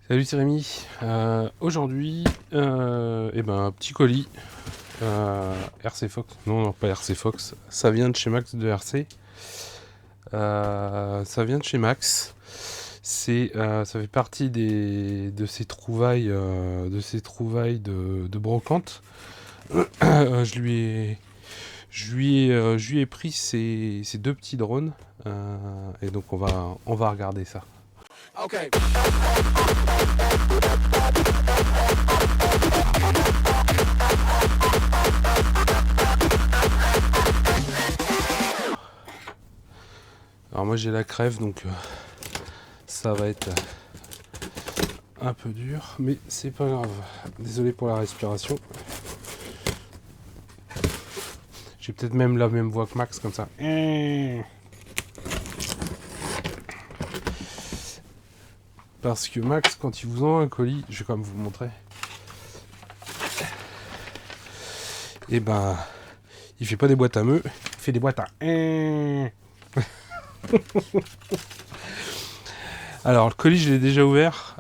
Salut, c'est Rémi. Aujourd'hui, un petit colis RC Fox. Non, pas RC Fox. Ça vient de chez Max de RC. Ça vient de chez Max. Ça fait partie de ces trouvailles, de brocante. Je lui ai pris ces deux petits drones. Et donc on va regarder ça. Okay. Alors moi j'ai la crève, donc ça va être un peu dur, mais c'est pas grave. Désolé pour la respiration. J'ai peut-être même la même voix que Max, comme ça. Parce que Max, quand il vous envoie un colis, je vais quand même vous montrer. Et ben, il fait pas des boîtes à meux, il fait des boîtes à. Alors, le colis, je l'ai déjà ouvert.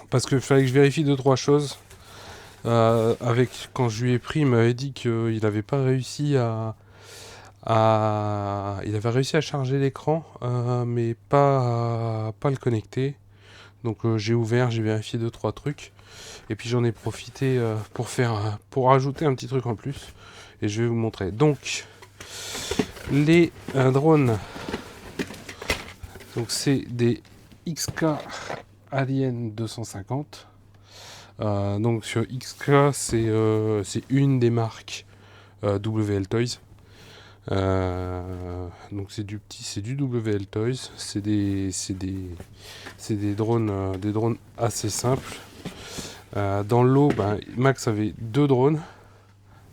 Parce qu'il fallait que je vérifie 2-3 choses. Quand je lui ai pris, il m'avait dit qu'il n'avait pas réussi il avait réussi à charger l'écran, mais pas le connecter. Donc j'ai ouvert, j'ai vérifié 2-3 trucs. Et puis j'en ai profité pour rajouter un petit truc en plus. Et je vais vous montrer. Donc, les drones. Donc c'est des XK Alien 250. Donc sur XK, c'est une des marques WL Toys. Donc c'est du WL Toys. C'est des drones assez simples. Dans le lot, Max avait deux drones.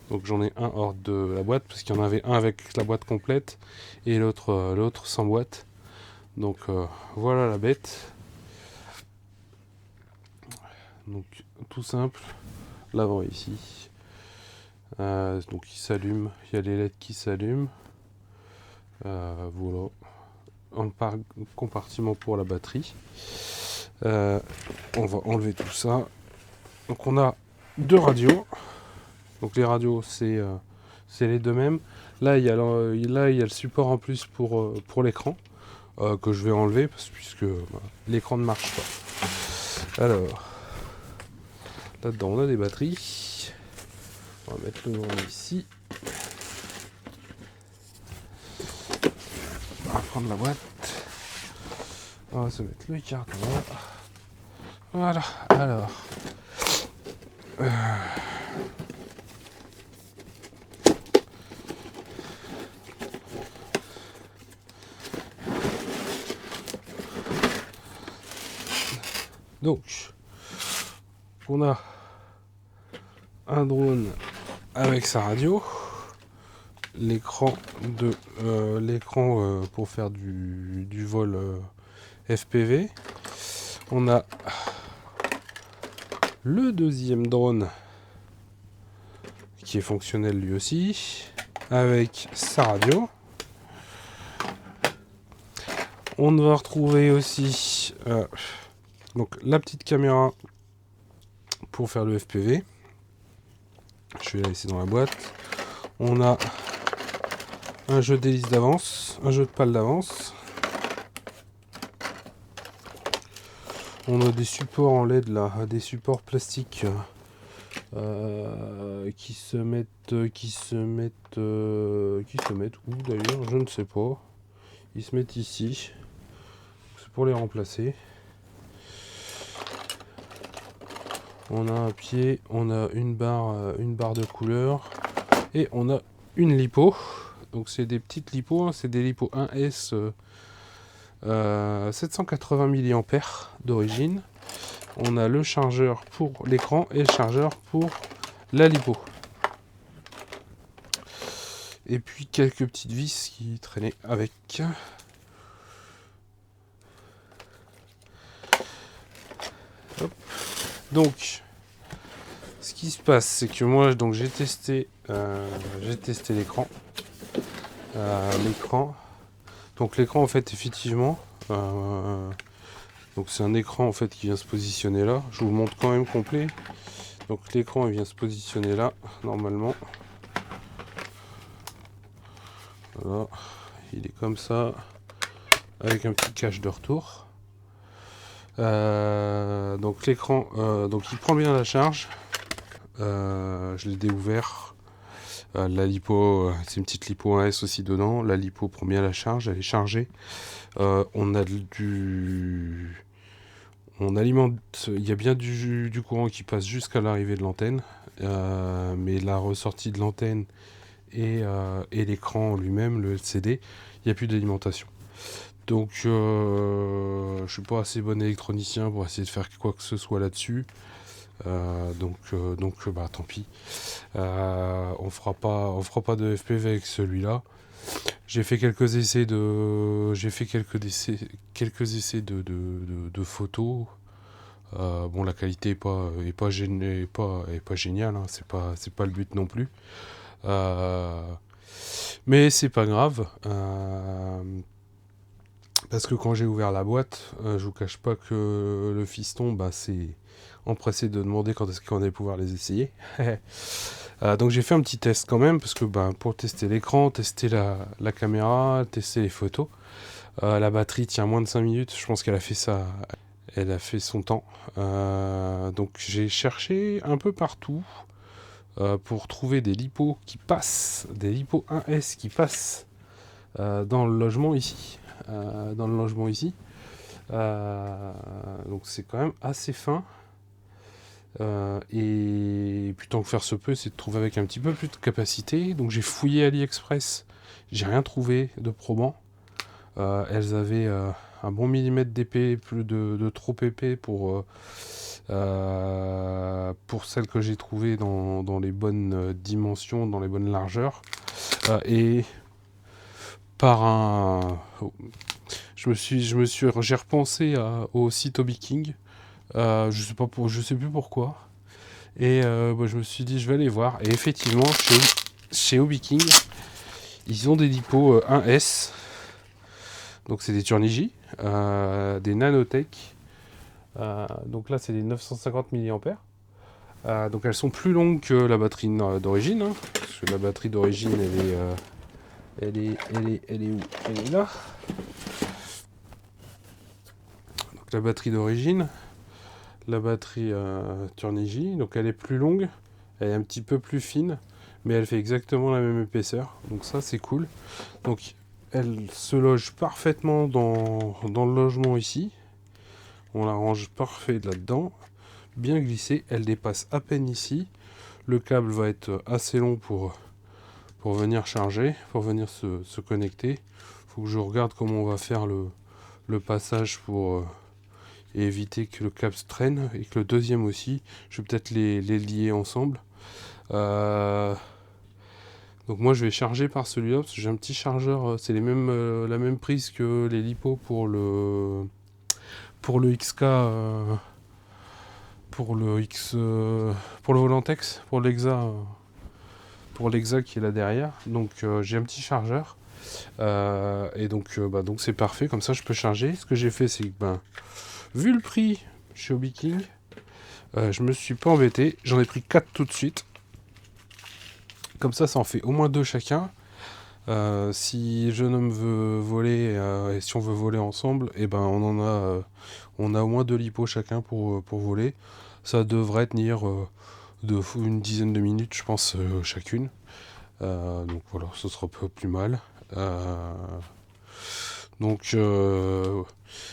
Donc j'en ai un hors de la boîte, parce qu'il y en avait un avec la boîte complète et l'autre sans boîte. Donc voilà la bête. Donc tout simple, l'avant ici. Donc il s'allume, il y a les LED qui s'allument. Voilà. Un compartiment pour la batterie. On va enlever tout ça. Donc on a deux radios. Donc les radios, c'est les deux mêmes. Là il y a le support en plus pour l'écran, que je vais enlever puisque l'écran ne marche pas. Alors, là-dedans on a des batteries. On va mettre le nom ici. On va prendre la boîte. On va se mettre le carton là. Voilà, alors. Donc, on a un drone avec sa radio, l'écran pour faire du vol FPV. On a le deuxième drone qui est fonctionnel lui aussi, avec sa radio. On va retrouver aussi donc la petite caméra pour faire le FPV. Je vais la laisser dans la boîte. On a un jeu d'hélice d'avance, un jeu de pale d'avance. On a des supports en LED là, des supports plastiques qui se mettent où d'ailleurs, je ne sais pas. Ils se mettent ici. C'est pour les remplacer. On a un pied, on a une barre de couleur et on a une lipo. Donc c'est des petites lipos, hein, c'est des lipos 1S 780 mAh d'origine. On a le chargeur pour l'écran et le chargeur pour la lipo. Et puis quelques petites vis qui traînaient avec. Hop. Donc, ce qui se passe, c'est que moi, donc j'ai testé l'écran. Donc l'écran, en fait, effectivement, Donc c'est un écran en fait qui vient se positionner là. Je vous le montre quand même complet. Donc l'écran il vient se positionner là, normalement. Voilà, il est comme ça, avec un petit cache de retour. Donc l'écran, donc il prend bien la charge. Je l'ai déouvert. La lipo, c'est une petite lipo 1S aussi dedans. La lipo prend bien la charge, elle est chargée. On a on alimente, il y a bien du courant qui passe jusqu'à l'arrivée de l'antenne, mais la ressortie de l'antenne et l'écran lui-même, le LCD, il n'y a plus d'alimentation. Donc je suis pas assez bon électronicien pour essayer de faire quoi que ce soit là-dessus. Donc bah tant pis. On fera pas de FPV avec celui-là. J'ai fait quelques essais de photos. Bon, la qualité est pas géniale, hein, c'est pas le but non plus. Mais c'est pas grave. Parce que quand j'ai ouvert la boîte, je vous cache pas que le fiston, bah, s'est empressé de demander quand est-ce qu'on allait pouvoir les essayer. Donc j'ai fait un petit test quand même, parce que bah, pour tester l'écran, tester la caméra, tester les photos, la batterie tient moins de 5 minutes, je pense qu'elle a fait ça, elle a fait son temps. Donc j'ai cherché un peu partout pour trouver des lipos qui passent, des lipos 1S qui passent dans le logement ici. Donc c'est quand même assez fin. Et puis tant que faire se peut, c'est de trouver avec un petit peu plus de capacité. Donc j'ai fouillé AliExpress, j'ai rien trouvé de probant. Elles avaient un bon millimètre d'épais, plus de trop épais pour celles que j'ai trouvées dans les bonnes dimensions, dans les bonnes largeurs. Et par un... j'ai repensé au site Hobby King. Je sais plus pourquoi. Et bah, je me suis dit, je vais aller voir. Et effectivement, chez Hobby King, ils ont des lipos 1S. Donc c'est des Turnigy, des Nanotech. Donc là, c'est des 950 mAh. Donc elles sont plus longues que la batterie d'origine. Hein, parce que la batterie d'origine, elle est où? Elle est là. Donc la batterie d'origine, la batterie Turnigy, donc elle est plus longue, elle est un petit peu plus fine, mais elle fait exactement la même épaisseur, donc ça c'est cool. Donc elle se loge parfaitement dans le logement ici, on la range parfait là-dedans, bien glissée, elle dépasse à peine ici, le câble va être assez long pour venir charger, pour venir se connecter. Faut que je regarde comment on va faire le passage pour et éviter que le câble se traîne, et que le deuxième aussi, je vais peut-être les lier ensemble. Donc moi je vais charger par celui-là, parce que j'ai un petit chargeur, c'est la même prise que les lipos pour le XK, pour le Volantex, pour l'Exa qui est là derrière. Donc j'ai un petit chargeur. Et donc donc c'est parfait, comme ça je peux charger. Ce que j'ai fait, c'est que vu le prix chez Hobby King, je me suis pas embêté, j'en ai pris 4 tout de suite. Comme ça en fait au moins 2 chacun. Si jeune homme veut voler et si on veut voler ensemble, et on a au moins 2 lipos chacun pour voler. Ça devrait tenir une dizaine de minutes, je pense, chacune. Donc voilà, ce sera pas plus mal. Donc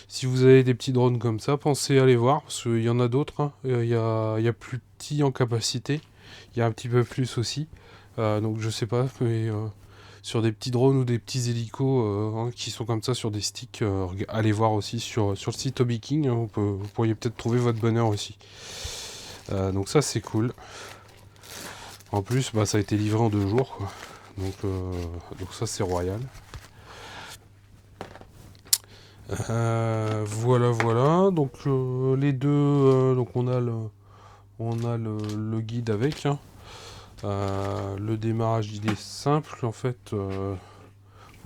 si vous avez des petits drones comme ça, pensez à les voir, parce qu'il y en a d'autres. Hein. Il y a plus petit en capacité, il y a un petit peu plus aussi. Donc je sais pas, mais sur des petits drones ou des petits hélicos hein, qui sont comme ça sur des sticks, allez voir aussi sur le site Hobby King, hein, vous pourriez peut-être trouver votre bonheur aussi. Donc ça c'est cool. En plus, ça a été livré en 2 jours, quoi. Donc ça c'est royal. Voilà. Donc les deux, donc on a le guide avec. Hein. Le démarrage il est simple en fait.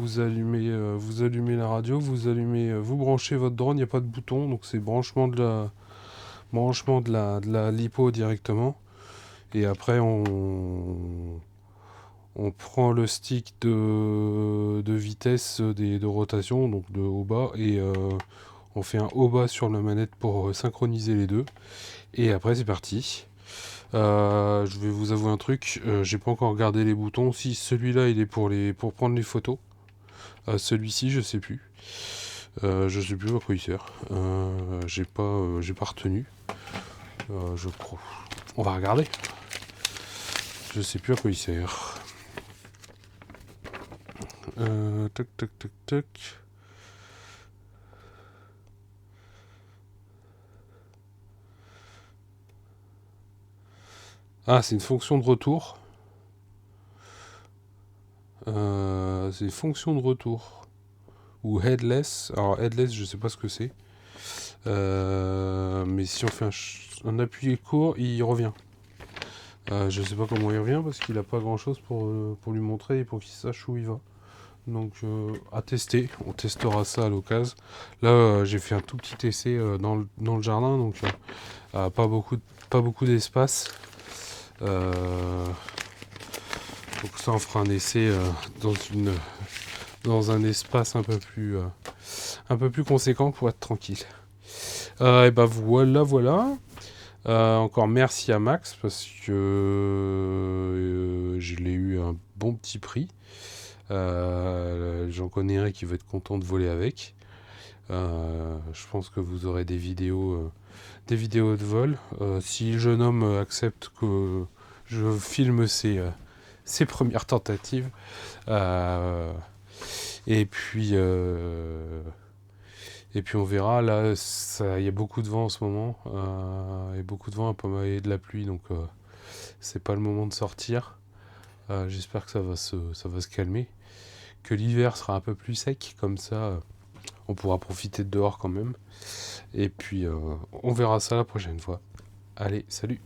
vous allumez la radio, vous branchez votre drone, il n'y a pas de bouton, donc c'est branchement de la lipo directement. Et après on prend le stick de vitesse de rotation, donc de haut bas, et on fait un haut bas sur la manette pour synchroniser les deux. Et après c'est parti. Je vais vous avouer un truc, j'ai pas encore regardé les boutons. Si celui-là il est pour prendre les photos. Celui-ci je sais plus. Je sais plus à quoi il sert. J'ai pas retenu. Je crois. On va regarder. Je sais plus à quoi il sert. Tac tac tac tac. Ah, c'est une fonction de retour. C'est une fonction de retour. Ou headless. Alors headless, je sais pas ce que c'est. Mais si on fait un appui court, il revient. Je sais pas comment il revient parce qu'il a pas grand chose pour lui montrer et pour qu'il sache où il va. Donc à tester, on testera ça à l'occasion. Là j'ai fait un tout petit essai dans le jardin, donc pas beaucoup d'espace. Donc ça on fera un essai dans un espace un peu plus conséquent pour être tranquille. Et ben voilà. Encore merci à Max parce que je l'ai eu un bon petit prix. J'en connais un qui va être content de voler avec. Je pense que vous aurez des vidéos de vol. Si le jeune homme accepte que je filme ses premières tentatives. Et puis on verra. Là, il y a beaucoup de vent en ce moment. Il y a beaucoup de vent, et de la pluie, donc c'est pas le moment de sortir. J'espère que ça va se calmer. Que l'hiver sera un peu plus sec, comme ça on pourra profiter de dehors quand même. Et puis on verra ça la prochaine fois. Allez, salut!